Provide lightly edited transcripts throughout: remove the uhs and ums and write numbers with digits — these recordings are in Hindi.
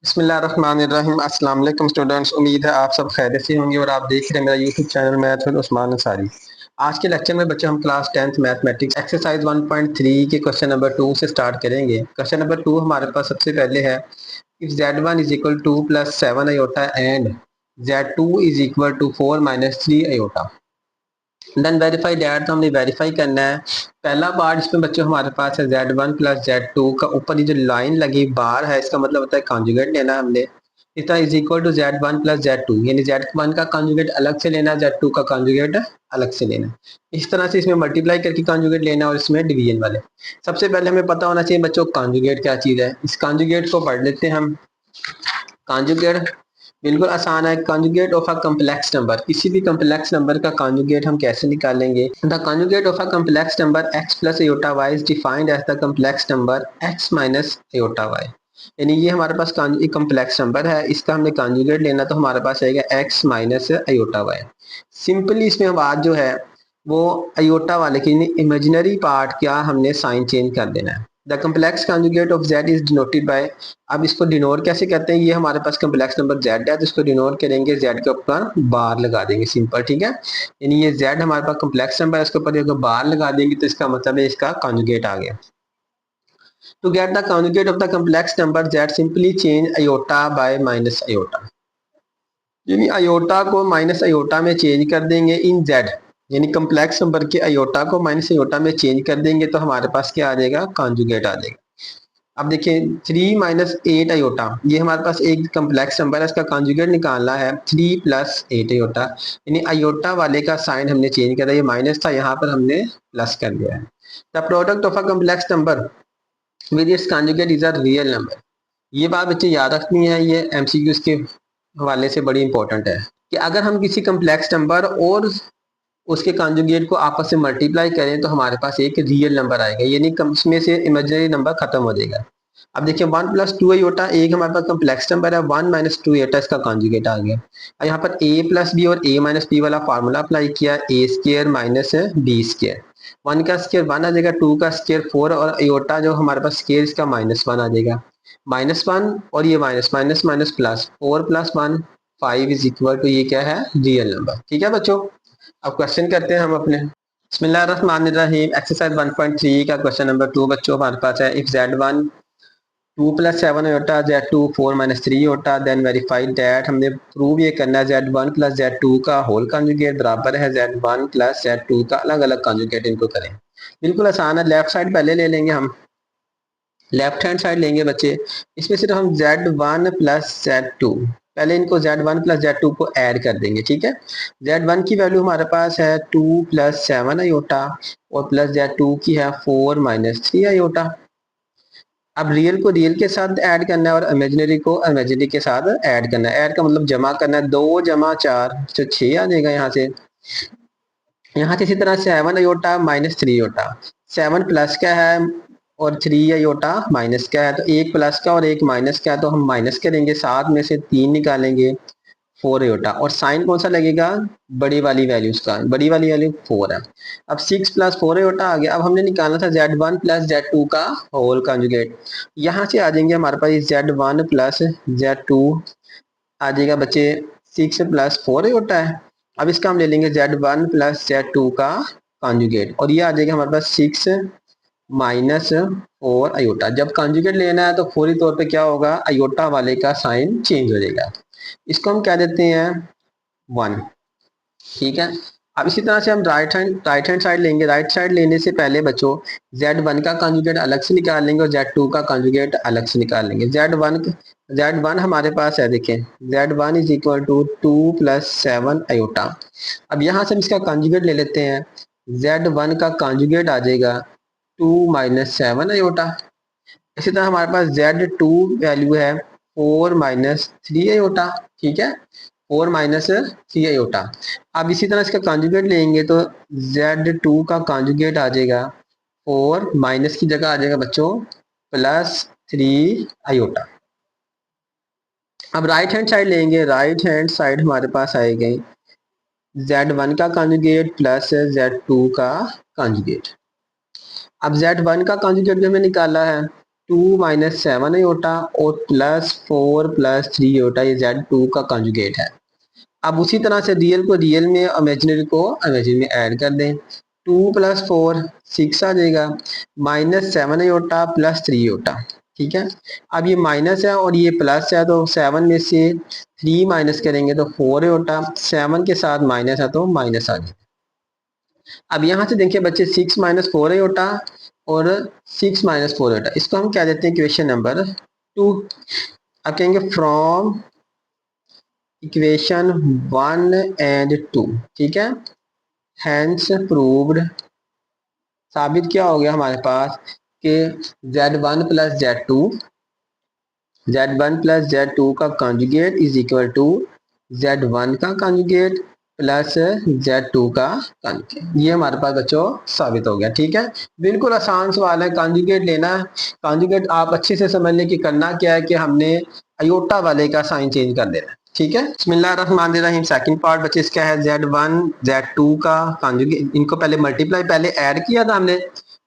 बिस्मिल्लाहिर्रहमानिर्रहीम। अस्सलाम वालेकुम स्टूडेंट्स, उम्मीद है आप सब खैरियत से होंगे और आप देख रहे हैं मेरा YouTube channel math with Usman Ansari. आज के लेक्चर में बच्चे हम क्लास 10th मैथमेटिक्स एक्सरसाइज 1.3 के क्वेश्चन नंबर 2 से स्टार्ट करेंगे। क्वेश्चन नंबर 2 हमारे पास सबसे पहले है, if z1 is equal to plus 7 iota and z2 is equal to 4 minus 3 iota, then verify that. तो हमने वेरीफाई करना है। पहला पार्ट इसमें बच्चों हमारे पास है z1 प्लस z2 का ऊपर ये जो लाइन लगी बार है, इसका मतलब होता है कॉन्जुगेट लेना है हमने। इस तरह is equal to z1 plus z2, यानी z1 का कॉन्जुगेट अलग से लेना, z2 का कॉन्जुगेट अलग से लेना। इस तरह से इसमें मल्टीप्लाई करके कॉन्जुगेट लेना और इसमें डिवीजन वाले। सबसे पहले हमें पता होना चाहिए बच्चों कॉन्जुगेट क्या चीज़ है। इस कॉन्जुगेट को पढ़ लेते हैं हम। कॉन्जुगेट बिल्कुल आसान है। Conjugate of a complex number, किसी भी कॉम्प्लेक्स नंबर का कॉन्जुगेट हम कैसे निकालेंगे। The conjugate of a complex number x plus iota y is defined as the complex number x minus iota y। यानी ये हमारे पास एक कॉम्प्लेक्स नंबर है, इसका हमने कॉन्जुगेट लेना तो हमारे पास आएगा x minus iota y। Simply इसमें बात जो है वो अयोटा वाले की इमेजिनरी पार्ट क्या हमने साइन चेंज कर देना है। The complex conjugate of z is denoted by, अब इसको डिनोट कैसे करते हैं, ये हमारे पास कम्प्लेक्स नंबर z है तो इसको डिनोट करेंगे, z के ऊपर बार लगा देंगे, सिंपल, ठीक है। यानी ये z हमारे पास कम्प्लेक्स नंबर है, इसके ऊपर अगर बार लगा देंगे तो इसका मतलब है इसका कॉन्जुगेट आ गया। To get the conjugate of the complex number z simply change iota by minus iota, यानी अयोटा को माइनस अयोटा में चेंज कर देंगे इन z, यानी कम्प्लेक्स नंबर के अयोटा को माइनस अयोटा में चेंज कर देंगे तो हमारे पास क्या आ जाएगा, कॉन्जुगेट आ जाएगा। अब देखिए 3 माइनस 8 अयोटा, ये हमारे पास एक कम्प्लेक्स नंबर है, इसका कॉन्जुगेट निकालना है 3 प्लस 8 अयोटा, यानी अयोटा वाले का साइन हमने चेंज कर दिया, ये माइनस था यहाँ पर हमने प्लस कर दिया है। The product of a complex number with its conjugate is a real number. ये बात बच्चे याद रखनी है, ये एमसीक्यूज के हवाले से बड़ी इंपॉर्टेंट है कि अगर हम किसी कम्प्लेक्स नंबर और उसके कॉन्जुगेट को आपस में मल्टीप्लाई करें तो हमारे पास एक रियल नंबर आएगा, यानी इसमें से इमेजिनरी नंबर खत्म हो जाएगा। अब देखिए 1 प्लस 2 अयोटा एक हमारे पास कम्प्लेक्स नंबर है, 1 माइनस 2 अयोटा इसका कॉन्जुगेट आ गया। और यहाँ पर a प्लस बी और a माइनस बी वाला फार्मूला अप्लाई किया, ए स्केयर माइनस बी स्केयर, 1 का स्केयर 1 आ जाएगा, 2 का स्केयर 4 और अयोटा जो हमारे पास स्केयर इसका -1 आ जाएगा। -1 और ये minus minus minus plus 4 plus 1 5 is equal to, ये क्या है, रियल नंबर, ठीक है बच्चों। अब क्वेश्चन करते हैं हम अपने। बिस्मिल्लाहिर्रहमानिर्रहीम। एक्सरसाइज 1.3 का क्वेश्चन नंबर 2 बच्चों हमारे पास है, इफ z1 2 प्लस 7 होता z2 4 माइनस 3 होता, देन वेरीफाई दैट। हमने प्रूव ये करना है z1 प्लस z2 का होल कॉन्जुगेट बराबर है z1 प्लस z2 का अलग अलग कॉन्जुगेट, इनको करें। बिल्कुल आसान है। लेफ्ट साइड पहले ले लेंगे हम, लेफ्ट हैंड साइड लेंगे बच्चे। इसमें सिर्फ हम z1 प्लस z2, पहले इनको z1 प्लस z2 को ऐड कर देंगे, ठीक है। z1 की वैल्यू हमारे पास है 2 प्लस 7 अयोटा और प्लस z2 की है 4 माइनस 3 अयोटा। अब रियल को रियल के साथ ऐड करना है और इमेजिनरी को इमेजिनरी के साथ ऐड करना है। ऐड का मतलब जमा करना है, 2 जमा 4 तो 6 आ जाएगा यहाँ से। यहाँ से इसी तरह 7 अयोटा माइनस 3 अयोटा, 7 प्लस का है और 3 अयोटा माइनस का है, तो एक प्लस का और एक माइनस का है तो हम माइनस करेंगे, 7 में से 3 निकालेंगे, 4 अयोटा, और साइन कौन सा लगेगा, बड़ी वाली वैल्यू का, बड़ी वाली वैल्यू 4 है। अब 6 प्लस 4 अयोटा आ गया। अब हमने निकालना था z1 प्लस z2 का होल कॉन्जुगेट, यहाँ से आ जाएंगे हमारे पास z1 प्लस z2 आ जाएगा बच्चे 6 प्लस 4 अयोटा है। अब इसका हम ले लेंगे z1 प्लस z2 का कॉन्जुगेट और ये आ जाएगा हमारे पास 6 माइनस 4 अयोटा। जब कॉन्जुगेट लेना है तो फौरी तौर पे क्या होगा, अयोटा वाले का साइन चेंज हो जाएगा, इसको हम क्या देते हैं 1, ठीक है। अब इसी तरह से हम राइट हैंड साइड लेंगे। राइट साइड लेने से पहले बच्चों z1 का कॉन्जुगेट अलग से निकाल लेंगे और z2 का कॉन्जुगेट अलग से निकाल लेंगे। z1 हमारे पास है, देखें z1 is equal to 2 plus 7 iota. अब यहाँ से हम इसका कॉन्जुगेट ले लेते हैं, z1 का कॉन्जुगेट आ जाएगा 2 माइनस 7 अयोटा। इसी तरह हमारे पास z2 वैल्यू है 4 माइनस 3 अयोटा, ठीक है, 4 माइनस 3 अयोटा। अब इसी तरह इसका कॉन्जुगेट लेंगे तो z2 का कॉन्जुगेट आ जाएगा 4 माइनस की जगह आ जाएगा बच्चों प्लस 3 अयोटा। अब राइट हैंड साइड लेंगे, राइट हैंड साइड हमारे पास आएगी z1 का कॉन्जुगेट प्लस z2 का कॉन्जुगेट। अब z1 का कॉन्जुगेट भी हमें निकाला है, 2 माइनस 7 आयोटा और प्लस 4 प्लस 3 आयोटा, ये Z2 का कॉन्जुगेट है। अब उसी तरह से रियल को रियल में, इमेजिनरी को इमेजिनरी में ऐड कर दें। 2 प्लस 4 6 आ जाएगा, माइनस 7 आयोटा प्लस 3 आयोटा। ठीक है, अब ये माइनस है और ये प्लस है, तो 7 में से 3 माइनस करेंगे तो 4 आयोटा, 7 के साथ माइनस है तो माइनस आ जाएगा। अब यहाँ से देखिए बच्चे 6 माइनस 4 आयोटा और 6 माइनस 4 आयोटा, इसको हम क्या देते हैं इक्वेशन नंबर 2। अब कहेंगे फ्रॉम इक्वेशन 1 एंड 2, ठीक है, हैंस प्रूव्ड, साबित क्या हो गया हमारे पास कि Z1 plus Z2, Z1 plus Z2 का conjugate is equal to Z1 का कॉन्जुगेट प्लस Z2 का कॉन्जुगेट। ये हमारे पास बच्चों साबित हो गया। ठीक है, बिल्कुल आसान सवाल है, कॉन्जुगेट लेना है। कॉन्जुगेट आप अच्छे से समझ लें कि करना क्या है कि हमने अयोटा वाले का साइन चेंज कर देना है। ठीक है, बिस्मिल्लाहिर्रहमानिर्रहीम। सेकंड पार्ट बच्चे इसका है Z1 Z2 का कॉन्जुगेट, इनको पहले मल्टीप्लाई, पहले ऐड किया था हमने,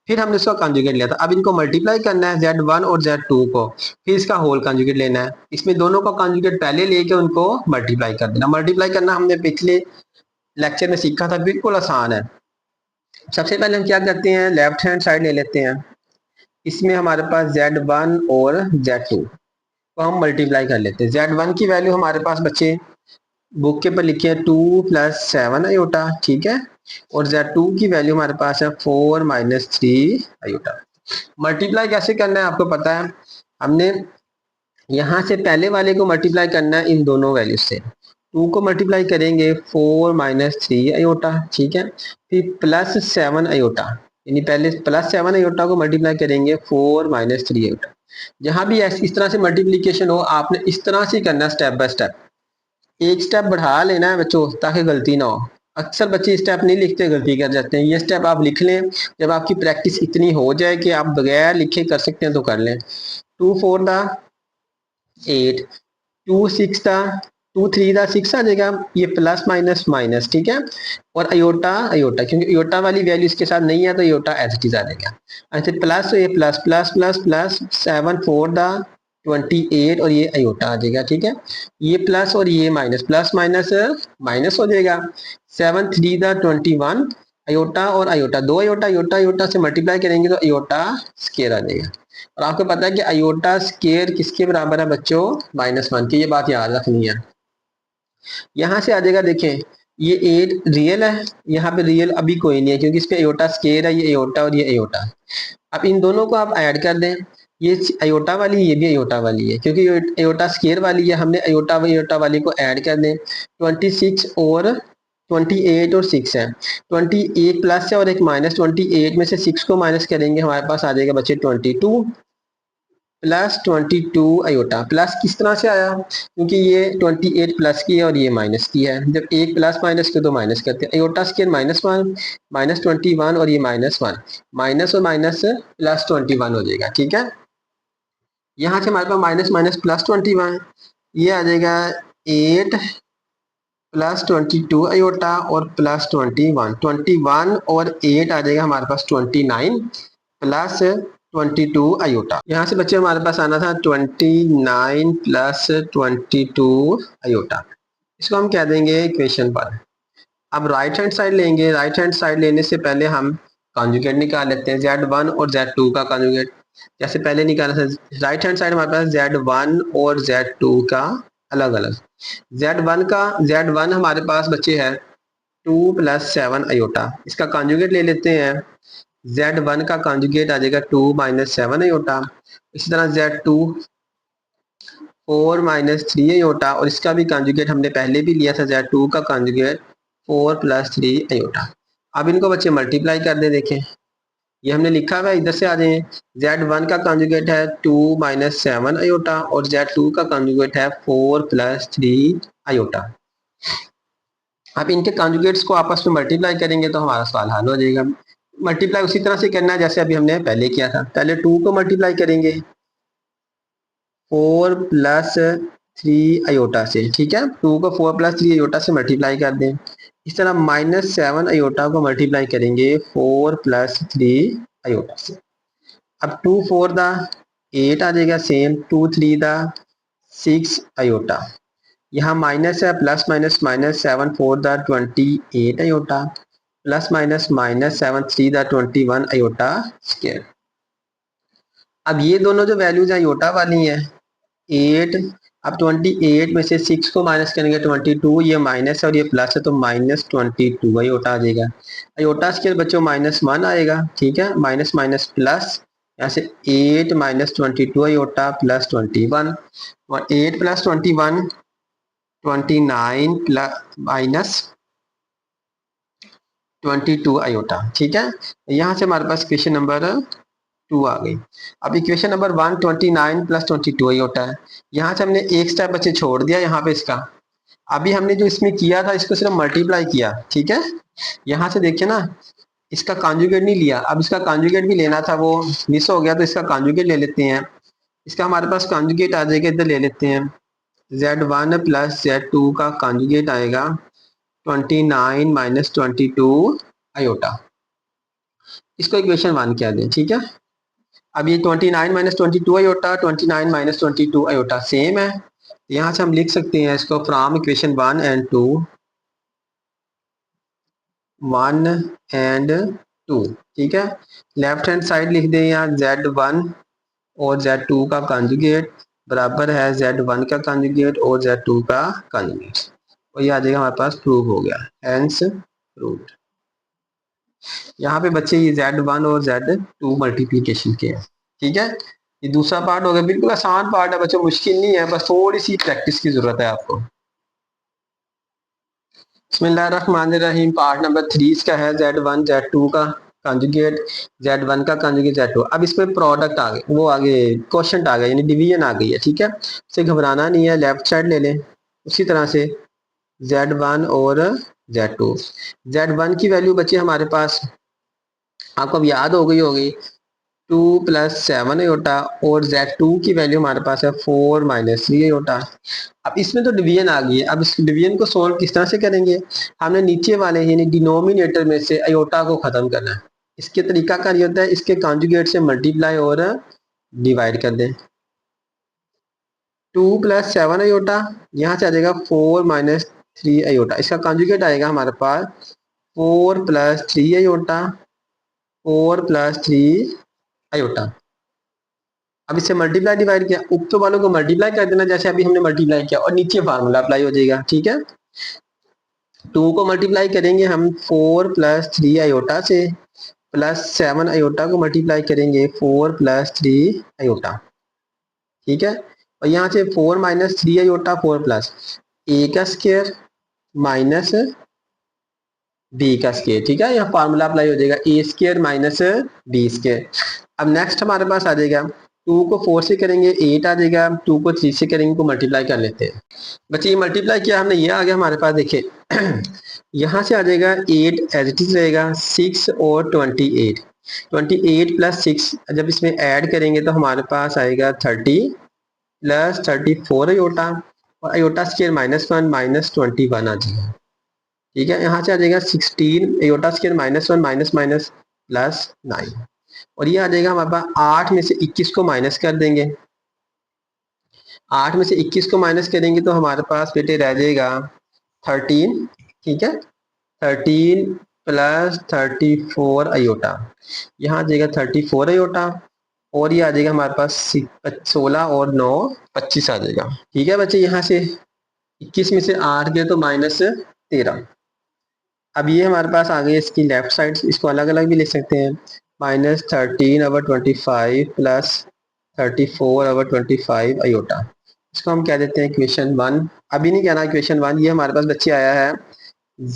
फिर हमने इसका कॉन्जुगेट लिया था। अब इनको मल्टीप्लाई करना है Z1 और Z2 को, फिर इसका होल कॉन्जुगेट लेना है। इसमें दोनों का कॉन्जुगेट पहले लेके उनको मल्टीप्लाई कर देना। मल्टीप्लाई करना हमने पिछले लेक्चर में सीखा था, बिल्कुल आसान है। सबसे पहले हम क्या करते हैं, लेफ्ट हैंड साइड ले लेते हैं। इसमें हमारे पास Z1 और Z2 को हम मल्टीप्लाई कर लेते हैं। Z1 की वैल्यू हमारे पास बच्चे बुक के पर लिखे है 2 प्लस 7 आयोटा, ठीक है, और Z2 की वैल्यू हमारे पास है 4 माइनस 3 आयोटा। मल्टीप्लाई कैसे करना है आपको पता है, हमने यहाँ से पहले वाले को मल्टीप्लाई करना है इन दोनों वैल्यू से। 2 को मल्टीप्लाई करेंगे 4 माइनस 3 आयोटा, ठीक है, फिर प्लस 7 आयोटा, यानी पहले प्लस 7 आयोटा को मल्टीप्लाई करेंगे 4 माइनस 3 आयोटा। जहां भी इस तरह से मल्टीप्लीकेशन हो आपने इस तरह से करना, स्टेप बाय स्टेप, एक स्टेप बढ़ा लेना है बच्चों ताकि गलती ना हो। अक्सर बच्चे स्टेप नहीं लिखते, गलती कर जाते हैं। ये स्टेप आप लिख लें, जब आपकी प्रैक्टिस इतनी हो जाए कि आप बगैर लिखे कर सकते हैं तो कर लें। 2 4 दा 8, 2 6 दा 2 3 दा 6 आ जाएगा, ये प्लस माइनस माइनस, ठीक है, और अयोटा अयोटा, क्योंकि अयोटा वाली वैल्यू इसके साथ नहीं है तो अयोटा एज इट इज आ जाएगा। अच्छा प्लस, तो ये प्लस प्लस प्लस प्लस 7 4 दा 28 और ये अयोटा आ जाएगा। ठीक है, ये प्लस और ये माइनस, प्लस माइनस माइनस हो जाएगा। 7 3 दा 21, अयोटा और अयोटा, दो अयोटा, अयोटा अयोटा से मल्टीप्लाई करेंगे तो अयोटा स्केयर आ जाएगा। और आपको पता है कि अयोटा स्केयर किसके बराबर है बच्चों, -1 की, ये बात याद रखनी है। यहाँ से आ जाएगा, देखें ये 8 रियल है, यहाँ पे रियल अभी कोई नहीं है क्योंकि इस पे अयोटा स्केयर है, ये अयोटा और ये अयोटा। अब इन दोनों को आप ऐड कर दें, ये अयोटा वाली, ये भी अयोटा वाली है, क्योंकि अयोटा स्केयर वाली है, हमने अयोटा वाली को ऐड कर दें। 26 और 28 और 6 है, 28 प्लस है और एक माइनस, 28 में से 6 को माइनस करेंगे हमारे पास आ जाएगा बच्चे 22 प्लस 22 अयोटा। प्लस किस तरह से आया, क्योंकि ये 28 प्लस की है और ये माइनस की है, जब एक प्लस माइनस के तो माइनस करते हैं। अयोटा स्केयर -1 -21 और ये -1, माइनस और माइनस प्लस 21 हो जाएगा। ठीक है, यहाँ से हमारे पास माइनस माइनस प्लस 21, ये आ जाएगा 8 प्लस 22 अयोटा और प्लस 21 और 8 आ जाएगा हमारे पास 29 प्लस 22 अयोटा। यहाँ से बच्चे हमारे पास आना था 29 प्लस 22 अयोटा। इसको हम कह देंगे इक्वेशन पर। अब राइट हैंड साइड लेंगे, राइट हैंड साइड लेने से पहले हम कॉन्जुगेट निकाल लेते हैं, Z1 और Z2 का कॉन्जुगेट। जैसे पहले निकाला था, राइट हैंड साइड हमारे पास Z1 और Z2 का अलग अलग। Z1 हमारे पास बच्चे है 2 प्लस 7 अयोटा, इसका कॉन्जुगेट ले लेते हैं। Z1 का कॉन्जुगेट आ जाएगा 2 माइनस 7 अयोटा। इसी तरह Z2 4 माइनस 3 अयोटा, और इसका भी कॉन्जुगेट हमने पहले भी लिया था, Z2 का कॉन्जुगेट 4 प्लस 3 अयोटा। अब इनको बच्चे मल्टीप्लाई कर दे, देखें ये हमने लिखा हुआ है, इधर से आ जाए। Z1 का कॉन्जुगेट है 2 माइनस 7 अयोटा और Z2 का कॉन्जुगेट है 4 प्लस 3 अयोटा। अब इनके कॉन्जुगेट्स को आपस में मल्टीप्लाई करेंगे तो हमारा सवाल हल हो जाएगा। मल्टीप्लाई उसी तरह से करना है जैसे अभी हमने पहले किया था। पहले 2 को मल्टीप्लाई करेंगे 4 प्लस 3 अयोटा से, ठीक है, 2 को 4 प्लस 3 अयोटा से मल्टीप्लाई कर दें। इस तरह -7 अयोटा को मल्टीप्लाई करेंगे 4 प्लस 3 अयोटा से। अब 2 4 दा 8 आ जाएगा सेम, 2 3 दा 6 आयोटा। यहाँ माइनस है, प्लस माइनस माइनस 7 4 दा 28 आयोटा, प्लस माइनस माइनस 7 3 दा 21 आयोटा स्क्वायर। अब ये दोनों जो वैल्यूज हैं आयोटा वाली हैं, 8, अब 28 में से 6 को माइनस करेंगे 22, ये माइनस है और ये प्लस है तो माइनस 22 आयोटा आ जाएगा। आयोटा स्क्वायर बच्चों -1 आएगा, ठीक है, माइनस माइनस प्लस, यहाँ से 8 माइनस 22 आयोटा प्लस 21, और 8 प्लस 21 29 प्लस माइनस 22 आयोटा, ठीक है। यहाँ से हमारे पास क्वेश्चन नंबर 2 आ गई। अब इक्वेशन नंबर 1 29 प्लस 22 आयोटा है। यहाँ से हमने एक स्टेप बच्चे छोड़ दिया यहाँ पे इसका। अभी हमने जो इसमें किया था इसको सिर्फ मल्टीप्लाई किया, ठीक है। यहाँ से देखिए ना, इसका कॉन्जुगेट नहीं लिया, अब इसका कॉन्जुगेट भी लेना था, वो मिस हो गया, तो इसका कॉन्जुगेट ले लेते हैं। इसका हमारे पास कॉन्जुगेट आ जाएगा, इधर ले लेते हैं। Z1 प्लस Z2 का कॉन्जुगेट आएगा 29 माइनस 22 आयोटा। इसको इक्वेशन 1 कह दें, ठीक है। अब ये 29 minus 22 iota, 29 minus 22 iota same है। यहाँ से हम लिख सकते हैं इसको फ्रॉम इक्वेशन 1 एंड 2, 1 एंड 2, ठीक है। लेफ्ट हैंड साइड लिख दें यहाँ Z1 और Z2 का कॉन्जुगेट बराबर है Z1 का कॉन्जुगेट और Z2 का कॉन्जुगेट, और ये आ जाएगा हमारे पास प्रूव हो गया, हेंस प्रूव्ड। यहाँ पे बच्चे ये Z1 और Z2 मल्टीप्लीकेशन के हैं, ठीक है। ये दूसरा पार्ट हो गया, बिल्कुल आसान पार्ट है बच्चों, मुश्किल नहीं है, बस थोड़ी सी प्रैक्टिस की जरूरत है आपको। बिस्मिल्लाहिर्रहमानिर्रहीम, पार्ट नंबर 3 इसका है Z1 Z2 का कंजुगेट, Z1 का कंजुगेट Z2। अब इसमें प्रोडक्ट आ गए, वो आगे क्वेश्चन आ गया, यानी डिवीजन आ गई है, ठीक है। इसे घबराना नहीं है, लेफ्ट साइड ले लें। उसी तरह से Z1 और Z2, Z1 की वैल्यू बच्चे हमारे पास आपको अब याद हो गई होगी, 2 प्लस 7 आयोटा, और Z2 की वैल्यू हमारे पास है 4 माइनस 3 आयोटा। अब इसमें तो डिवीजन आ गई है, अब इस डिवीजन को सोल्व किस तरह से करेंगे, हमने नीचे वाले यानी डिनोमिनेटर में से आयोटा को खत्म करना है। इसके तरीका का ये होता है, इसके कॉन्जुगेट से मल्टीप्लाई और डिवाइड कर दें। 2 प्लस 7 आयोटा, यहाँ से आ जाएगा 4 माइनस 3 आयोटा, इसका कॉन्जुगेट आएगा हमारे पास 4 प्लस 3 आयोटा, 4 प्लस 3 आयोटा। अब इससे मल्टीप्लाई डिवाइड किया, ऊपर वालों को मल्टीप्लाई कर देना जैसे अभी हमने मल्टीप्लाई किया, और नीचे फार्मूला अप्लाई हो जाएगा, ठीक है। 2 को मल्टीप्लाई करेंगे हम 4 प्लस 3 आयोटा से, प्लस 7 आयोटा को मल्टीप्लाई करेंगे 4 प्लस 3 आयोटा, ठीक है। और यहाँ से 4 माइनस 3 आयोटा 4 प्लस ए का स्क्वायर माइनस बी का स्क्वायर, ठीक है। यहाँ फार्मूला अप्लाई हो जाएगा, ए स्क्वायर माइनस बी स्क्वायर। अब नेक्स्ट हमारे पास आ जाएगा, 2 को 4 से करेंगे 8 आ जाएगा, 2 को 3 से करेंगे को मल्टीप्लाई कर लेते हैं। बच्चे ये मल्टीप्लाई किया हमने, ये आ गया हमारे पास, देखिए यहाँ से आ जाएगा 8 एज इट इज रहेगा, 6 और 28, 28 प्लस 6 जब इसमें ऐड करेंगे तो हमारे पास आएगा 30 प्लस 34 आयोटा, और आयोटा स्क्वायर -1 माइनस 21 आ जाएगा, ठीक है। यहाँ से आ जाएगा 16 iota square -1 minus minus plus 9, और ये आ जाएगा हमारे पास 8 में से 21 को माइनस कर देंगे, 8 में से 21 को माइनस करेंगे तो हमारे पास बेटे रह जाएगा 13, ठीक है। 13 प्लस 34 आयोटा, यहाँ आ जाएगा 34 आयोटा, और ये आ जाएगा हमारे पास 16 और 9 25 आ जाएगा, ठीक है बच्चे। यहाँ से 21 में से 8 गए तो -13। अब ये हमारे पास आ गई इसकी लेफ्ट साइड, इसको अलग अलग भी लिख सकते हैं, -13/25 प्लस 34/25 आयोटा। इसको हम कह देते हैं इक्वेशन 1। अभी नहीं कहना इक्वेशन 1, ये हमारे पास बच्चे आया है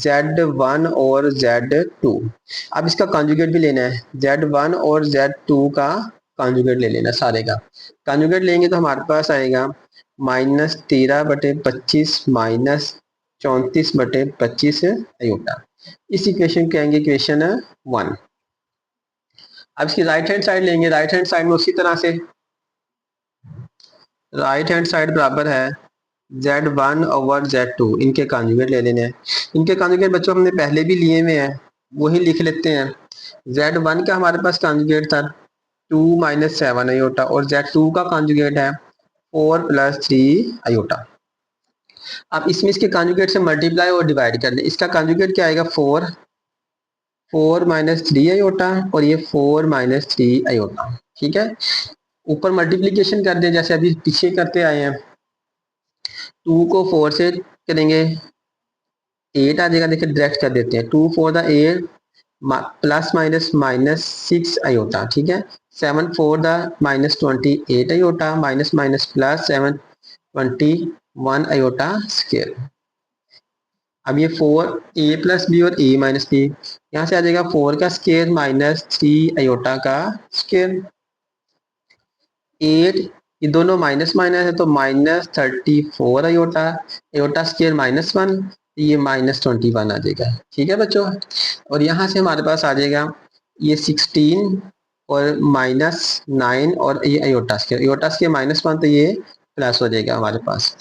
Z1 और Z2। अब इसका कॉन्जुगेट भी लेना है, Z1 और Z2 का कॉन्जुगेट ले लेना, सारे का कॉन्जुगेट लेंगे तो हमारे पास आएगा -13/25 माइनस 34/25 आयोटा। इस इक्वेशन कहेंगे इक्वेशन 1। अब इसकी राइट हैंड साइड लेंगे, राइट हैंड साइड में उसी तरह से राइट हैंड साइड बराबर है Z1 ओवर Z2, इनके कॉन्जुगेट ले लेने हैं। इनके कॉन्जुगेट बच्चों हमने पहले भी लिए हुए हैं, वही लिख लेते हैं। Z1 का हमारे पास कॉन्जुगेट था 2 माइनस 7 आयोटा और Z2 का कॉन्जुगेट है 4 प्लस 3 आयोटा। अब इसमें इसके कॉन्जुगेट से मल्टीप्लाई और डिवाइड कर दें। इसका कॉन्जुगेट क्या आएगा 4 माइनस 3 आयोटा और ये 4 माइनस 3 आयोटा। ठीक है, ऊपर मल्टीप्लीकेशन कर दें जैसे अभी पीछे करते आए हैं। 2 को 4 से करेंगे 8 आ जाएगा, देखिए डायरेक्ट कर देते हैं। 2 4 the 8 plus minus minus 6 iota. ठीक है, 7 4 the minus 28 iota minus minus plus 7 21 iota square. अब ये 4 ए प्लस बी और ए माइनस बी, यहाँ से आ जाएगा 4 का स्क्वायर माइनस 3 आयोटा का स्क्वायर। 8 ये दोनों माइनस माइनस है तो माइनस 34 आयोटा, आयोटा स्क्वायर -1, ये -21 आ जाएगा। ठीक है बच्चों, और यहाँ से हमारे पास आ जाएगा ये 16 और -9 और ये आयोटा स्क्वायर -1 तो ये प्लस हो जाएगा हमारे पास।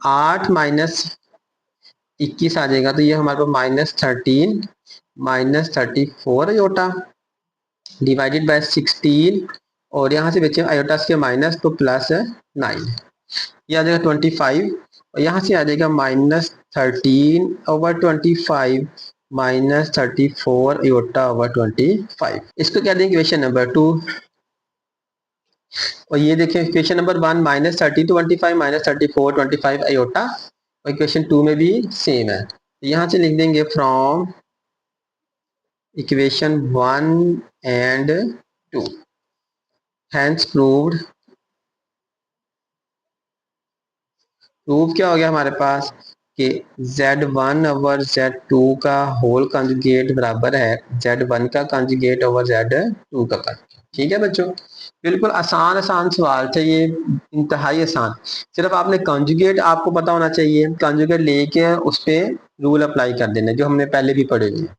8 माइनस 21 आ जाएगा तो ये हमारे पास -13 -34 आयोटा डिवाइडेड बाय 16 और यहाँ से बचे आयोटा के माइनस तो प्लस 9, ये आ जाएगा 25 और यहाँ से आ जाएगा -13/25 -34 आयोटा/25। इसको क्या देंगे इक्वेशन नंबर 2। और ये देखें इक्वेशन नंबर 1 -30/25 -34/25 आयोटा, और इक्वेशन 2 में भी सेम है। यहाँ से लिख देंगे from equation 1 and 2 hence proved. Proof क्या हो गया हमारे पास कि Z1 ओवर Z2 का होल कंजुगेट बराबर है Z1 का कंजुगेट ओवर Z2 का कंजुगेट। ठीक है बच्चों, बिल्कुल आसान आसान सवाल थे ये, इंतहाई आसान। सिर्फ आपने कंजुगेट आपको पता होना चाहिए, कंजुगेट लेके उस पर रूल अप्लाई कर देना जो हमने पहले भी पढ़े हुए हैं।